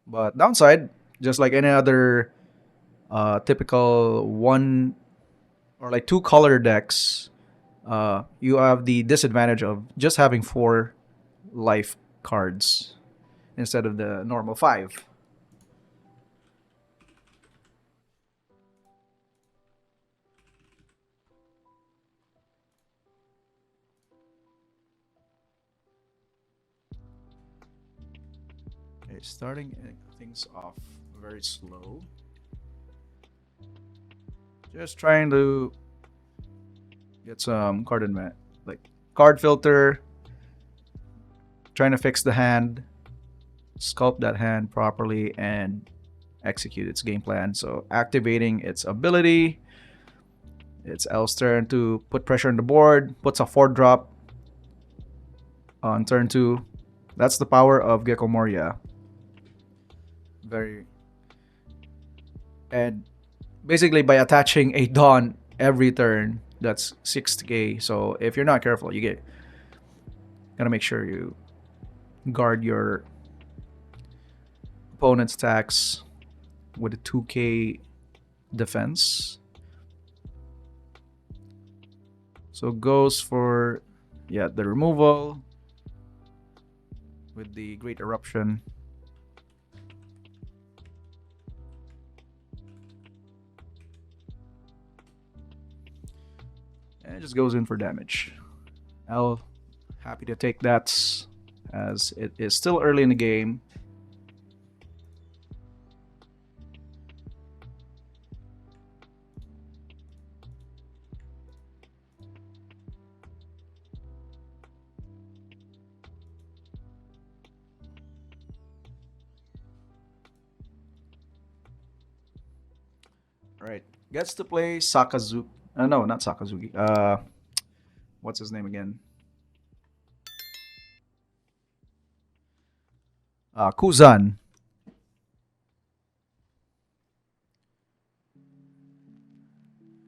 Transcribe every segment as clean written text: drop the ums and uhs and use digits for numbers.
But downside, just like any other typical one or like two color decks, you have the disadvantage of just having four life cards instead of the normal five. Okay, starting things off very slow. Just trying to get some card like card filter, trying to fix the hand, sculpt that hand properly, and execute its game plan. So activating its ability, it's L's turn to put pressure on the board, puts a 4-drop on turn 2. That's the power of Gekko Moria. Very and basically by attaching a Dawn every turn, that's 6k. So if you're not careful, you get gotta make sure you guard your opponent's attacks with a 2k defense. So goes for the removal with the Great Eruption. And it just goes in for damage. I'll happy to take that as it is still early in the game. All right, gets to play Sakazuki. No, not Sakazuki. What's his name again? Kuzan.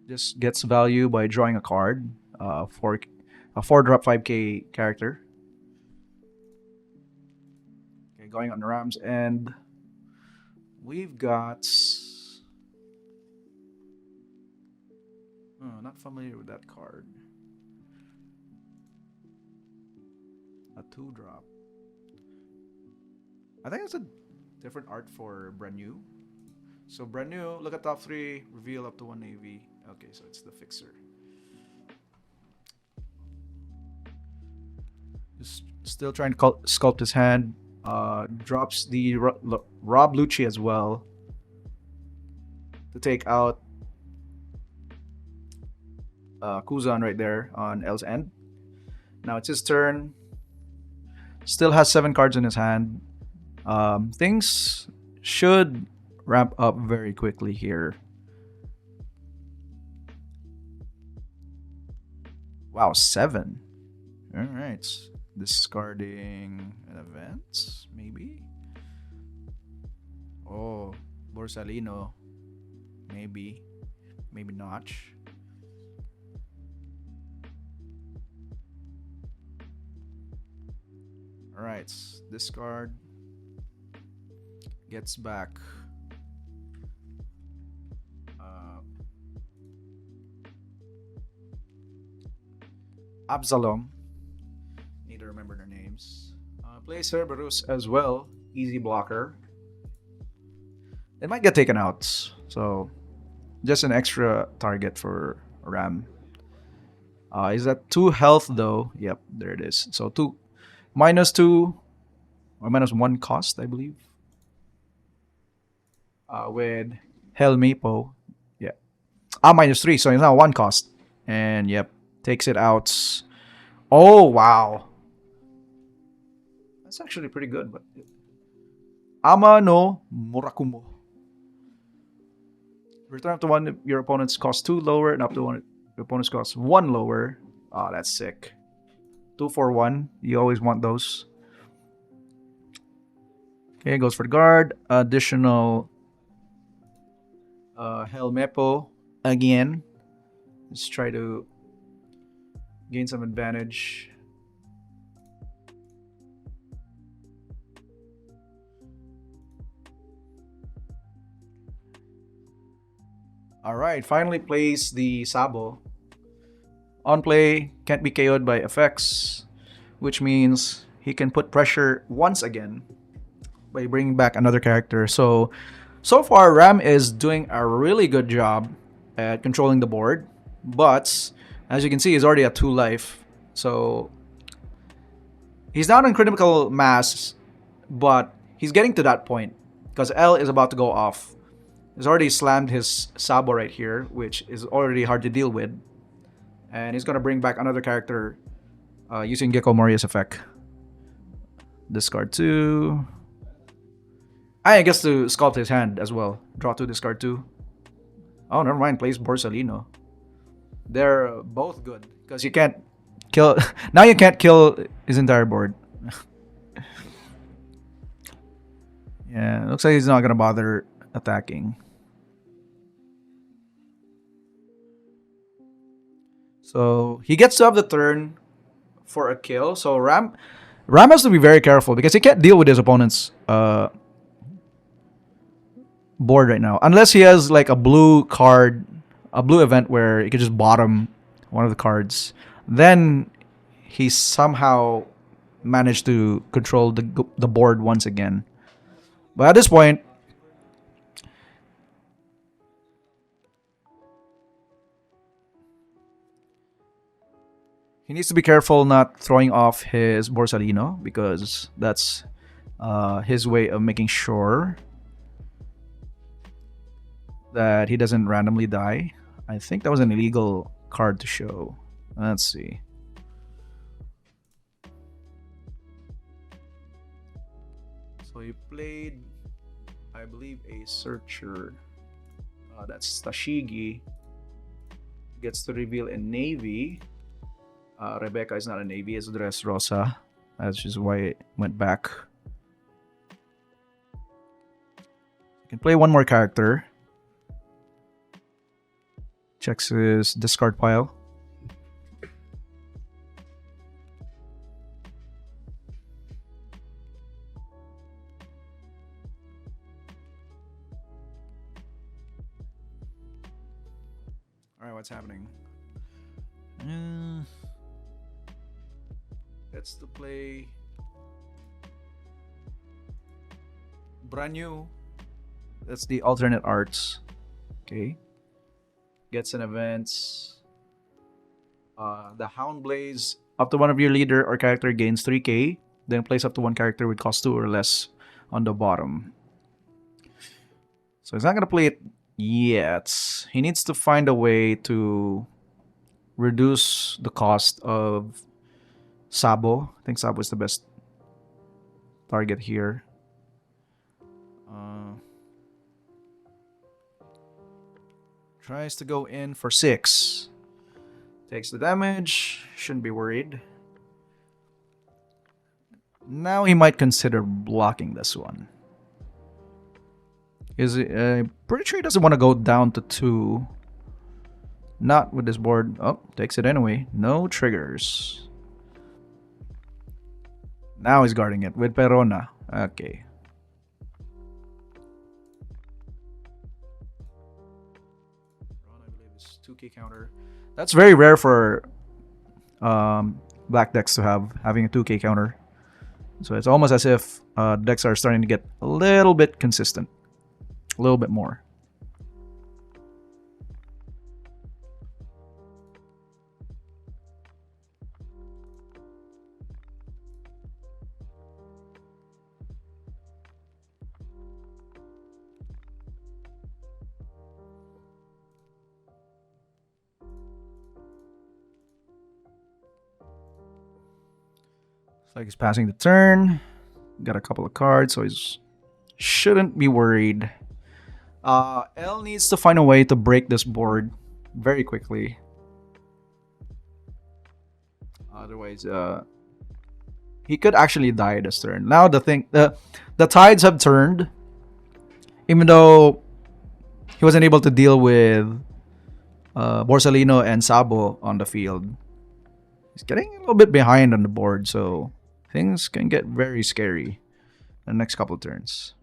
Just gets value by drawing a card. For a 4-drop 5k character. Okay, going on the Rams, and we've got. Oh, not familiar with that card. A 2-drop. I think it's a different art for brand new. So brand new, look at top 3, reveal up to 1 AV. Okay, so it's the fixer. Just still trying to sculpt his hand. Drops the Rob Lucci as well to take out Kuzan right there on L's end. Now it's his turn. Still has 7 cards in his hand. Things should ramp up very quickly here. Wow, 7. All right. Discarding an event, maybe. Oh, Borsalino. Maybe. Maybe Notch. All right. Discard. Gets back. Absalom. Need to remember their names. Plays Cerberus as well. Easy blocker. It might get taken out. So just an extra target for Ram. Is that 2 health though? Yep, there it is. So 2 -2 or -1 cost, I believe. With Helmipo. Yeah. -3, so it's now 1 cost. And yep, takes it out. Oh wow. That's actually pretty good, but Ama no Murakumo. Return up to 1 your opponent's cost 2 lower and up to 1 your opponent's cost 1 lower. Oh, that's sick. 2 for 1. You always want those. Okay, goes for the guard. Additional Helmepo again. Let's try to gain some advantage. All right, finally plays the Sabo. On play, can't be KO'd by effects, which means he can put pressure once again by bringing back another character. So far, Ram is doing a really good job at controlling the board, but as you can see, he's already at 2 life. So he's not in critical mass, but he's getting to that point because L is about to go off. He's already slammed his Sabo right here, which is already hard to deal with. And he's going to bring back another character using Gekko Moria's effect. Discard 2. I guess to sculpt his hand as well. Draw 2, discard 2. Oh, never mind. Plays Borsalino. They're both good because you can't kill. Now you can't kill his entire board. Yeah, looks like he's not gonna bother attacking. So he gets to have the turn for a kill. So Ram has to be very careful because he can't deal with his opponent's board right now, unless he has like a blue card, a blue event where he could just bottom one of the cards. Then he somehow managed to control the board once again. But at this point, he needs to be careful not throwing off his Borsalino because that's his way of making sure that he doesn't randomly die. I think that was an illegal card to show. Let's see. So he played, I believe, a Searcher. That's Tashigi. Gets to reveal a Navy. Rebecca is not a Navy, it's Dress Rosa. That's just why it went back. You can play one more character. Checks his discard pile. Alright, what's happening? Gets to play brand new. That's the alternate arts. Okay. Gets an events. The Hound Blaze. Up to one of your leader or character gains 3k. Then place up to one character with cost 2 or less on the bottom. So he's not going to play it yet. He needs to find a way to reduce the cost of Sabo. I think Sabo is the best target here. Tries to go in for 6. Takes the damage. Shouldn't be worried. Now he might consider blocking this one. Pretty sure he doesn't want to go down to 2. Not with this board. Oh, takes it anyway. No triggers. Now he's guarding it with Perona. Okay. Perona, I believe, is 2k counter. That's very rare for black decks to having a 2k counter. So it's almost as if decks are starting to get a little bit consistent. A little bit more. Looks like he's passing the turn. Got a couple of cards, so he's shouldn't be worried. L needs to find a way to break this board very quickly. Otherwise, he could actually die this turn. Now the tides have turned. Even though he wasn't able to deal with Borsalino and Sabo on the field, he's getting a little bit behind on the board, so things can get very scary in the next couple of turns.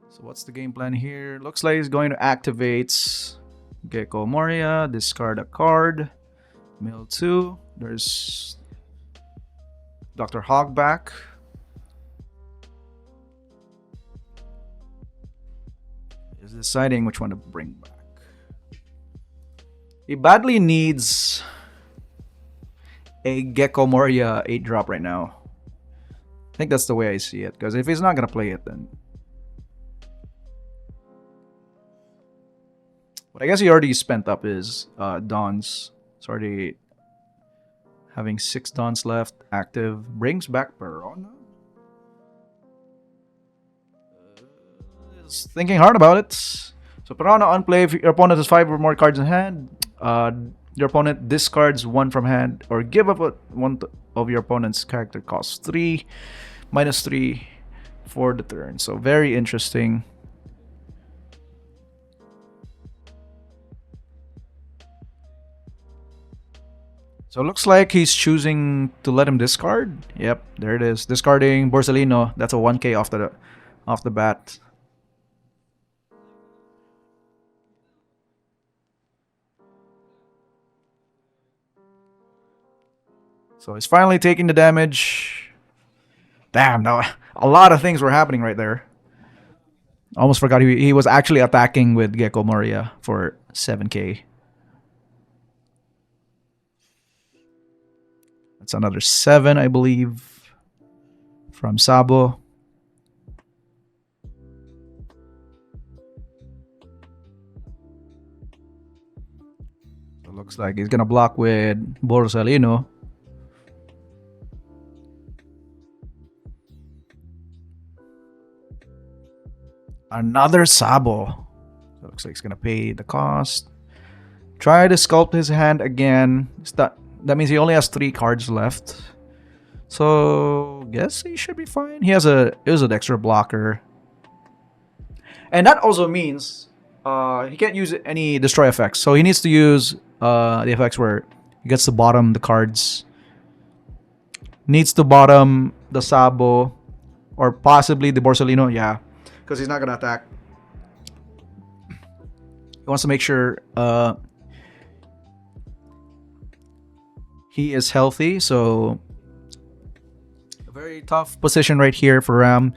So what's the game plan here? Looks like he's going to activate Gekko Moria, discard a card, mill 2. There's Dr. Hogback. He's deciding which one to bring back. He badly needs a Gekko Moria 8 drop right now. I think that's the way I see it. Because if he's not going to play it, then. But I guess he already spent up his Dons. It's already having 6 Dons left. Active. Brings back Perona. Is thinking hard about it. So Perona on play. If your opponent has 5 or more cards in hand, your opponent discards 1 from hand or give up one of your opponent's character costs 3, -3 for the turn. So very interesting. So it looks like he's choosing to let him discard. Yep, there it is. Discarding Borsalino. That's a 1k off the bat. So he's finally taking the damage. Damn, no, a lot of things were happening right there. Almost forgot he was actually attacking with Gekko Moria for 7k. That's another 7, I believe, from Sabo. It looks like he's gonna block with Borsalino. Another Sabo. So looks like he's gonna pay the cost. Try to sculpt his hand again. That means he only has 3 cards left. So guess he should be fine. He has a extra blocker. And that also means he can't use any destroy effects. So he needs to use the effects where he gets to bottom the cards. Needs to bottom the Sabo or possibly the Borsalino. Yeah, because he's not going to attack. He wants to make sure he is healthy. So a very tough position right here for Ram.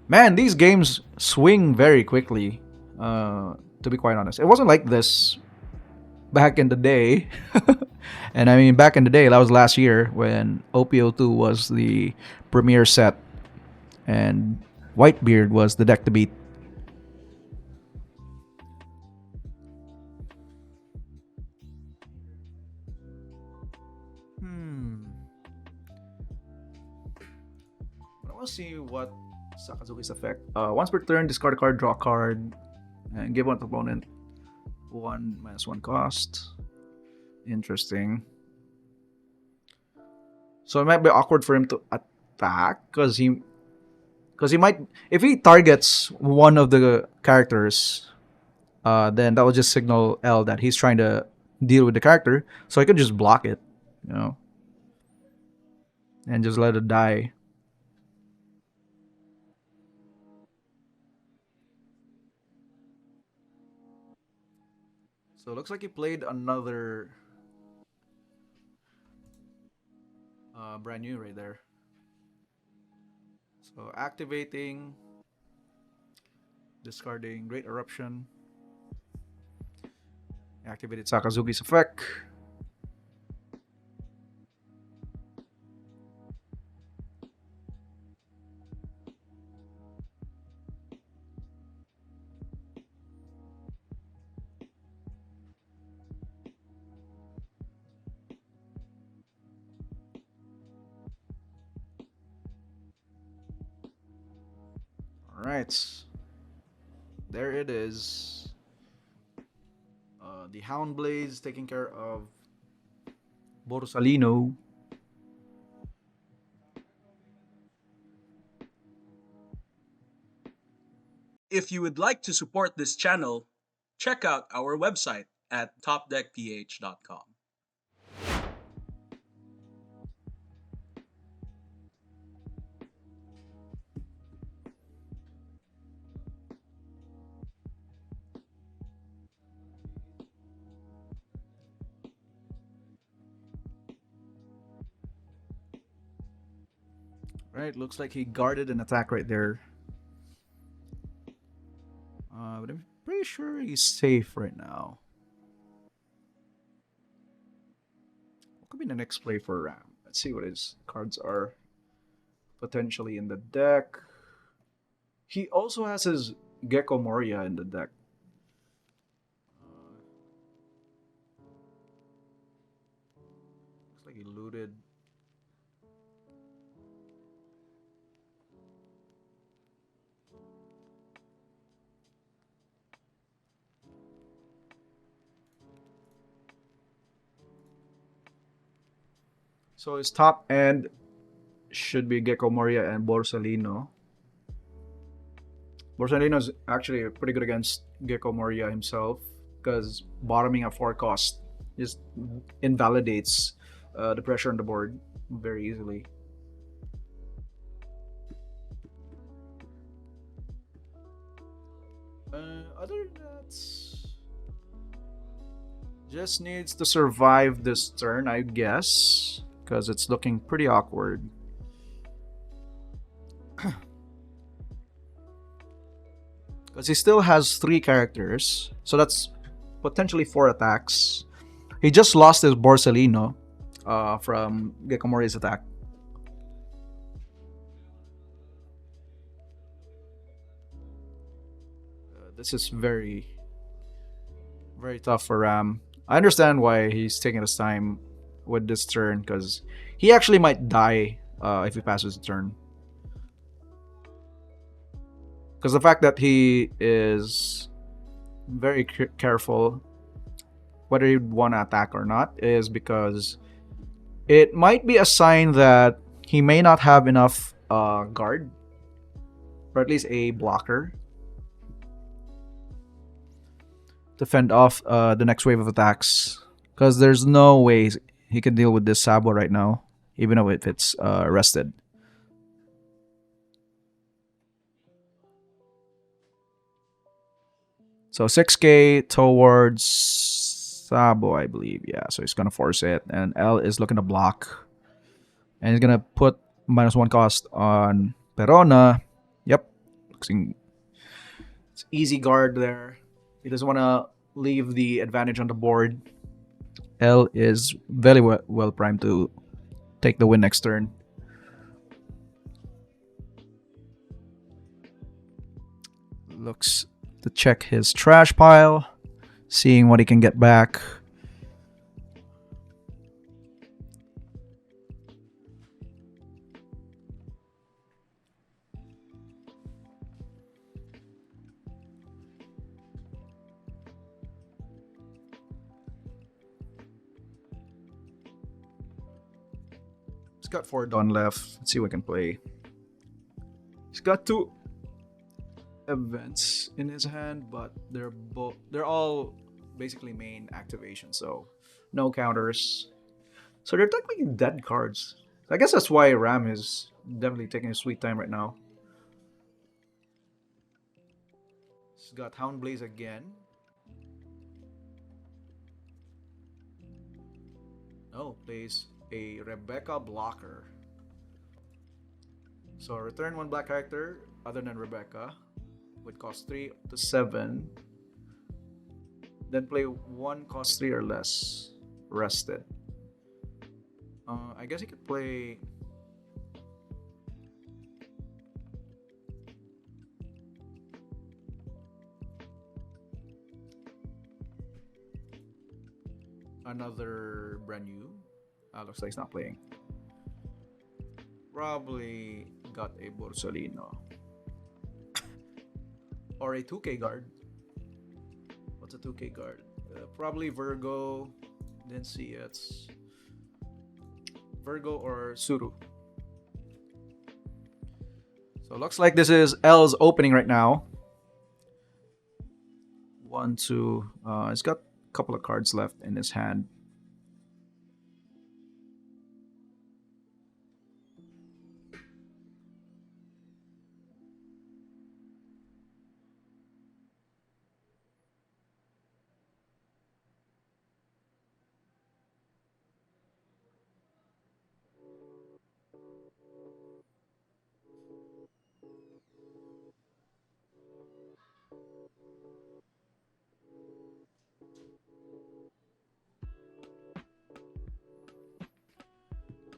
Man, these games swing very quickly, to be quite honest. It wasn't like this back in the day. And I mean, back in the day, that was last year when OPO2 was the premier set and Whitebeard was the deck to beat. I want to see what Sakazuki's effect. Once per turn, discard a card, draw a card, and give one opponent 1 -1 cost. Interesting. So it might be awkward for him to attack because he might, if he targets one of the characters, then that will just signal L that he's trying to deal with the character. So he could just block it, and just let it die. So it looks like he played another brand new right there. So activating, discarding Great Eruption, activated Sakazuki's effect. Alright. There it is. The Hound Blaze taking care of Borsalino. If you would like to support this channel, check out our website at topdeckph.com. Right, looks like he guarded an attack right there. But I'm pretty sure he's safe right now. What could be the next play for Ram? Let's see what his cards are potentially in the deck. He also has his Gekko Moria in the deck. Looks like he looted. So his top end should be Gekko Moria and Borsalino. Borsalino is actually pretty good against Gekko Moria himself because bottoming at 4 cost just invalidates the pressure on the board very easily. Other than that, just needs to survive this turn, I guess, because it's looking pretty awkward. Because he still has 3 characters, so that's potentially 4 attacks. He just lost his Borsalino from Gekko Mori's attack. This is very, very tough for Ram. I understand why he's taking his time with this turn because he actually might die if he passes the turn. Because the fact that he is very careful whether he want to attack or not is because it might be a sign that he may not have enough guard or at least a blocker to fend off the next wave of attacks. Because there's no way he can deal with this Sabo right now, even though if it's rested. So 6k towards Sabo, I believe. Yeah, so he's gonna force it, and L is looking to block, and he's gonna put -1 cost on Perona. Yep, it's easy guard there. He doesn't want to leave the advantage on the board. L is very well primed to take the win next turn. Looks to check his trash pile, seeing what he can get back. He's got 4 Dawn left. Let's see what I can play. He's got 2 events in his hand, but they're all basically main activation, so no counters. So they're technically dead cards. I guess that's why Ram is definitely taking a sweet time right now. He's got Houndblaze again. Oh, plays a Rebecca blocker. So return 1 black character other than Rebecca with cost 3 to 7. Then play 1 cost 3 or less. Rested. I guess he could play another brand new. Looks like he's not playing. Probably got a Borsalino. Or a 2k guard. What's a 2k guard? Probably Virgo. Didn't see it. Virgo or Suru. So looks like this is L's opening right now. 1, 2. He's got a couple of cards left in his hand.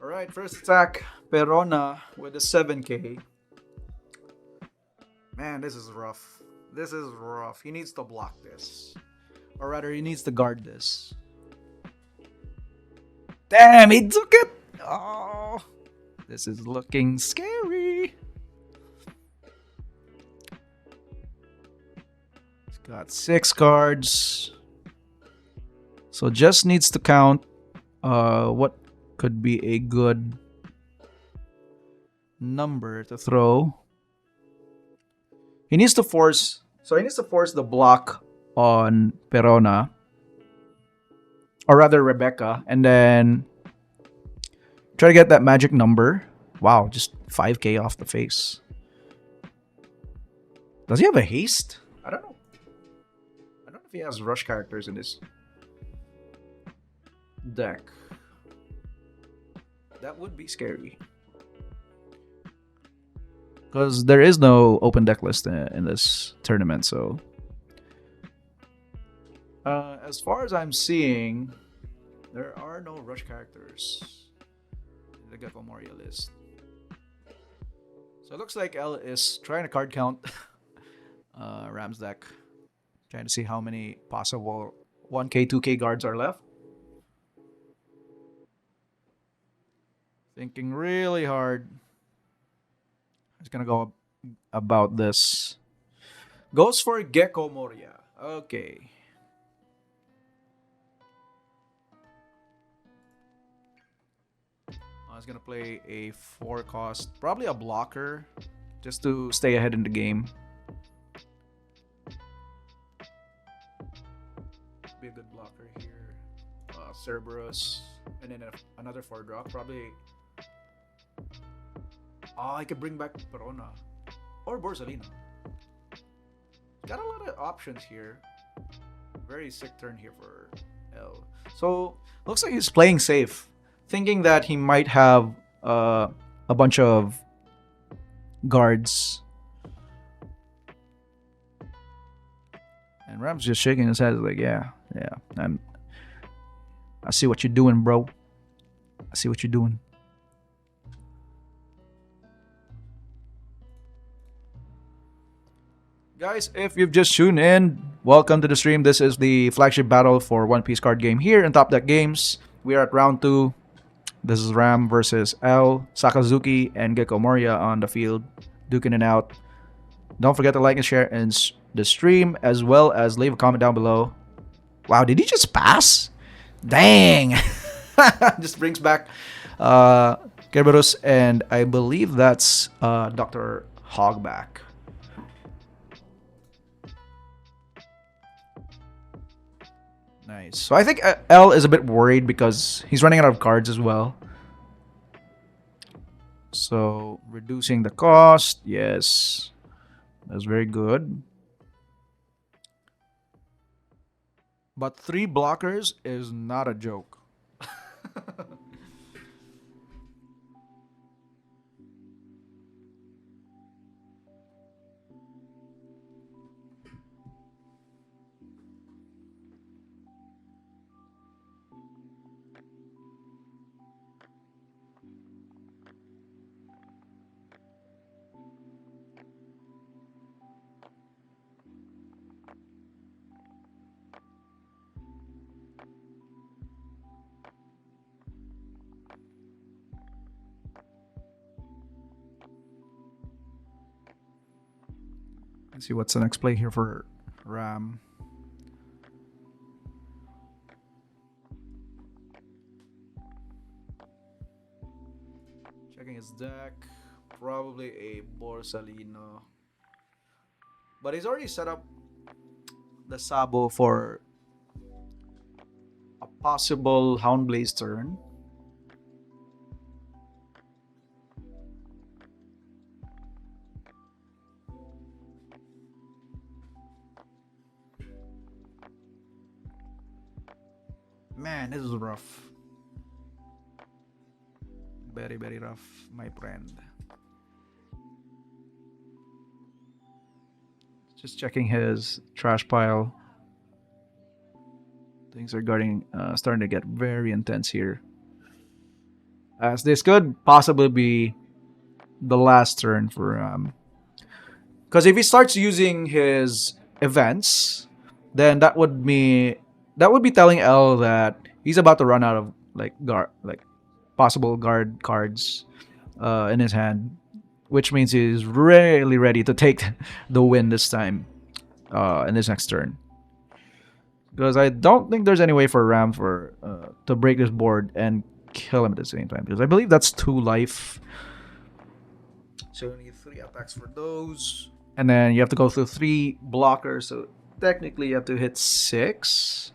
Alright, first attack, Perona with a 7k. Man, this is rough. This is rough. He needs to block this. Or rather, he needs to guard this. Damn, he took it! Oh, this is looking scary. He's got 6 cards. So just needs to count what could be a good number to throw. He needs to force. So he needs to force the block on Perona. Or rather Rebecca. And then try to get that magic number. Wow, just 5k off the face. Does he have a haste? I don't know. I don't know if he has rush characters in this deck. That would be scary. Because there is no open deck list in this tournament, so... as far as I'm seeing, there are no rush characters in the Gekko Moria list. So it looks like L is trying to card count Ram's deck. Trying to see how many possible 1k, 2k guards are left. Thinking really hard. He's gonna go about this. Goes for Gekko Moria. Okay. I was gonna play a 4 cost, probably a blocker, just to stay ahead in the game. Be a good blocker here. Cerberus, and then another 4 drop. Probably. Oh, I could bring back Perona or Borsalino. Got a lot of options here. Very sick turn here for L. So looks like he's playing safe, thinking that he might have a bunch of guards. And Ram's just shaking his head like, yeah, I see what you're doing, bro. I see what you're doing. Guys, if you've just tuned in, welcome to the stream. This is the flagship battle for One Piece card game here in Top Deck Games. We are at round 2. This is Ram versus L, Sakazuki, and Gekko Moria on the field, duking it out. Don't forget to like and share in the stream, as well as leave a comment down below. Wow, did he just pass? Dang! Just brings back Kerberos, and I believe that's Dr. Hogback. Nice. So I think L is a bit worried because he's running out of cards as well. So reducing the cost, yes, that's very good. But 3 blockers is not a joke. Let's see what's the next play here for Ram. Checking his deck. Probably a Borsalino. But he's already set up the Sabo for a possible Houndblaze turn. Man, this is rough. Very, very rough, my friend. Just checking his trash pile. Things are starting to get very intense here. as this could possibly be the last turn for because if he starts using his events, then that would be telling L that he's about to run out of like possible guard cards in his hand, which means he's really ready to take the win this time in his next turn. Because I don't think there's any way for Ram for to break this board and kill him at the same time. Because I believe that's 2 life. So you need 3 attacks for those. And then you have to go through 3 blockers. So technically you have to hit 6.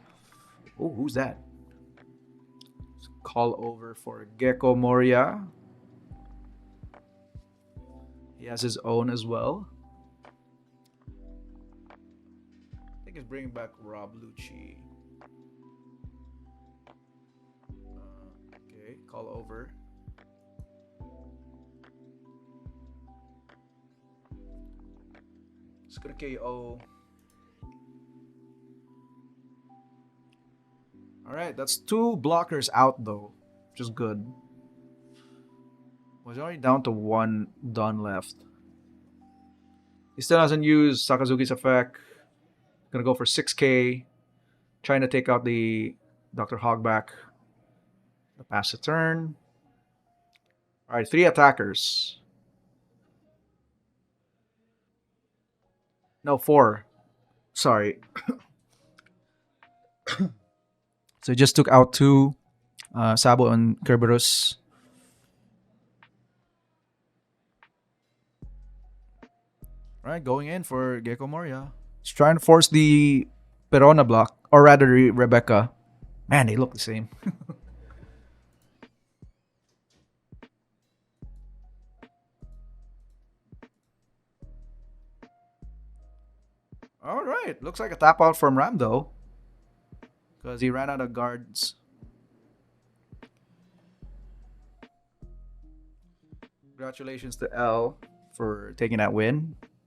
Oh, who's that? Call over for Gekko Moria. He has his own as well. I think he's bringing back Rob Lucci. Okay, call over. It's gonna KO. Alright, that's 2 blockers out though, which is good. Was already down to 1 done left. He still hasn't used Sakazuki's effect. Gonna go for 6k. Trying to take out the Dr. Hogback. Pass the turn. Alright, 3 attackers. No, 4. Sorry. So he just took out 2. Sabo and Kerberos. Alright, going in for Gekko Moria. He's trying to force the Perona block. Or rather, Rebecca. Man, they look the same. Alright, looks like a tap out from Ram though. Because he ran out of guards. Congratulations to L for taking that win.